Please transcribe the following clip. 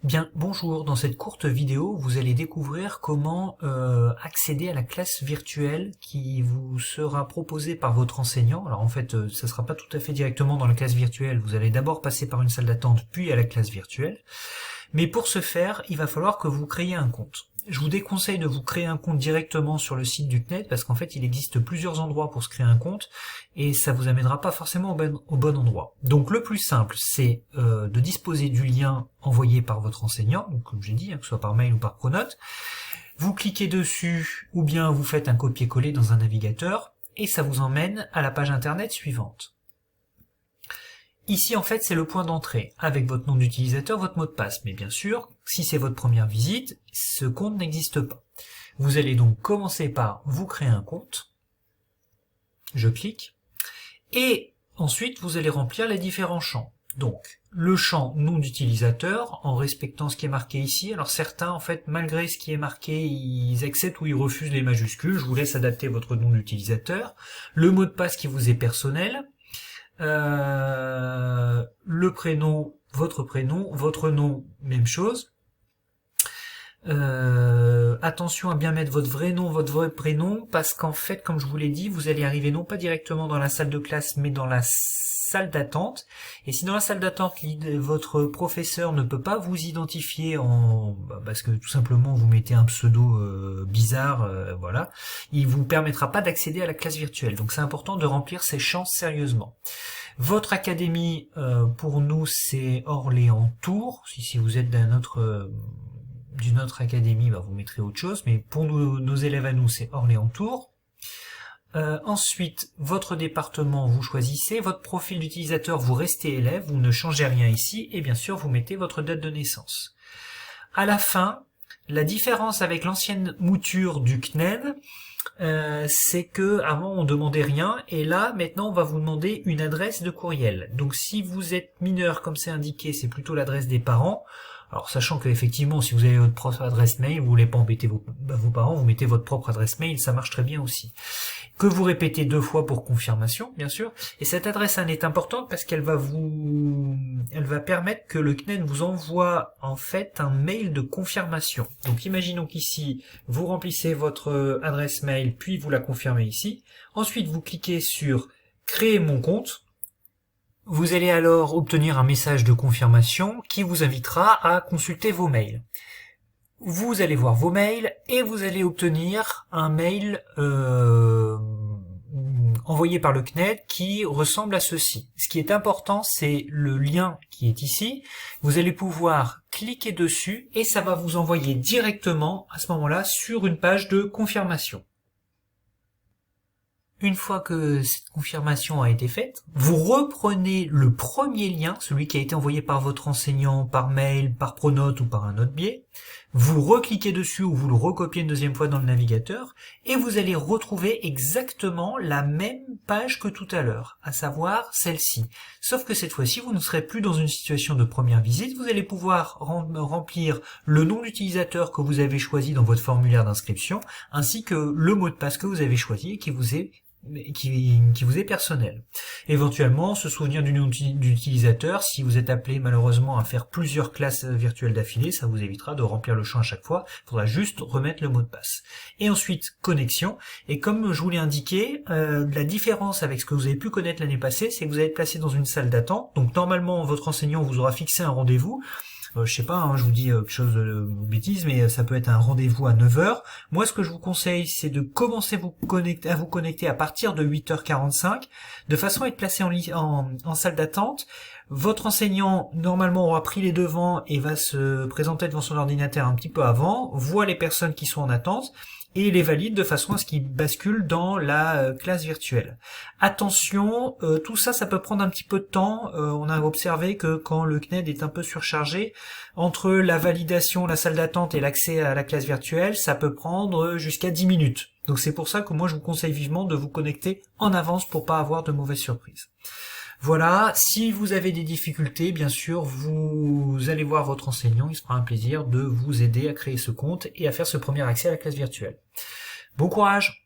Bien, bonjour, dans cette courte vidéo, vous allez découvrir comment accéder à la classe virtuelle qui vous sera proposée par votre enseignant. Alors en fait, ça ne sera pas tout à fait directement dans la classe virtuelle, vous allez d'abord passer par une salle d'attente, puis à la classe virtuelle. Mais pour ce faire, il va falloir que vous créiez un compte. Je vous déconseille de vous créer un compte directement sur le site du CNED parce qu'en fait il existe plusieurs endroits pour se créer un compte et ça vous amènera pas forcément au bon endroit. Donc le plus simple c'est de disposer du lien envoyé par votre enseignant, donc comme j'ai dit, que ce soit par mail ou par Pronote. Vous cliquez dessus ou bien vous faites un copier-coller dans un navigateur et ça vous emmène à la page internet suivante. Ici, en fait, c'est le point d'entrée, avec votre nom d'utilisateur, votre mot de passe. Mais bien sûr, si c'est votre première visite, ce compte n'existe pas. Vous allez donc commencer par vous créer un compte. Je clique. Et ensuite, vous allez remplir les différents champs. Donc, le champ nom d'utilisateur, en respectant ce qui est marqué ici. Alors certains, en fait, malgré ce qui est marqué, ils acceptent ou ils refusent les majuscules. Je vous laisse adapter votre nom d'utilisateur. Le mot de passe qui vous est personnel. Le prénom, votre nom, même chose. Attention à bien mettre votre vrai nom, votre vrai prénom, parce qu'en fait, comme je vous l'ai dit, vous allez arriver non pas directement dans la salle de classe, mais dans la salle d'attente. Et si dans la salle d'attente, votre professeur ne peut pas vous identifier parce que tout simplement vous mettez un pseudo bizarre, voilà, il vous permettra pas d'accéder à la classe virtuelle. Donc c'est important de remplir ces champs sérieusement. Votre académie, pour nous, c'est Orléans-Tours. Si vous êtes d'une autre académie, vous mettrez autre chose. Mais pour nos élèves à nous, c'est Orléans-Tours. Ensuite, votre département, vous choisissez. Votre profil d'utilisateur, vous restez élève. Vous ne changez rien ici. Et bien sûr, vous mettez votre date de naissance. À la fin, la différence avec l'ancienne mouture du CNED, c'est que avant on demandait rien et là maintenant on va vous demander une adresse de courriel. Donc si vous êtes mineur comme c'est indiqué, c'est plutôt l'adresse des parents. Alors sachant que effectivement si vous avez votre propre adresse mail, vous voulez pas embêter vos parents, vous mettez votre propre adresse mail, ça marche très bien aussi. Que vous répétez 2 fois pour confirmation, bien sûr. Et cette adresse elle est importante parce qu'elle va permettre que le CNED vous envoie en fait un mail de confirmation. Donc imaginons qu'ici vous remplissez votre adresse mail puis vous la confirmez ici. Ensuite vous cliquez sur créer mon compte. Vous allez alors obtenir un message de confirmation qui vous invitera à consulter vos mails. Vous allez voir vos mails et vous allez obtenir un mail envoyé par le CNED qui ressemble à ceci. Ce qui est important, c'est le lien qui est ici. Vous allez pouvoir cliquer dessus et ça va vous envoyer directement à ce moment-là sur une page de confirmation. Une fois que cette confirmation a été faite, vous reprenez le premier lien, celui qui a été envoyé par votre enseignant, par mail, par Pronote ou par un autre biais. Vous recliquez dessus ou vous le recopiez une deuxième fois dans le navigateur et vous allez retrouver exactement la même page que tout à l'heure, à savoir celle-ci. Sauf que cette fois-ci, vous ne serez plus dans une situation de première visite, vous allez pouvoir remplir le nom d'utilisateur que vous avez choisi dans votre formulaire d'inscription, ainsi que le mot de passe que vous avez choisi et qui vous est personnel. Éventuellement, se souvenir du nom d'utilisateur, si vous êtes appelé malheureusement à faire plusieurs classes virtuelles d'affilée, ça vous évitera de remplir le champ à chaque fois, il faudra juste remettre le mot de passe. Et ensuite, connexion, et comme je vous l'ai indiqué, la différence avec ce que vous avez pu connaître l'année passée, c'est que vous allez être placé dans une salle d'attente, donc normalement votre enseignant vous aura fixé un rendez-vous. Je sais pas, je vous dis quelque chose de bêtise, mais ça peut être un rendez-vous à 9h. Moi, ce que je vous conseille, c'est de commencer à vous connecter à partir de 8h45, de façon à être placé en salle d'attente. Votre enseignant, normalement, aura pris les devants et va se présenter devant son ordinateur un petit peu avant, voit les personnes qui sont en attente, et les valide de façon à ce qu'ils basculent dans la classe virtuelle. Attention, tout ça, ça peut prendre un petit peu de temps. On a observé que quand le CNED est un peu surchargé, entre la validation, la salle d'attente et l'accès à la classe virtuelle, ça peut prendre jusqu'à 10 minutes. Donc c'est pour ça que moi je vous conseille vivement de vous connecter en avance pour pas avoir de mauvaises surprises. Voilà, si vous avez des difficultés, bien sûr, vous allez voir votre enseignant, il se fera un plaisir de vous aider à créer ce compte et à faire ce premier accès à la classe virtuelle. Bon courage!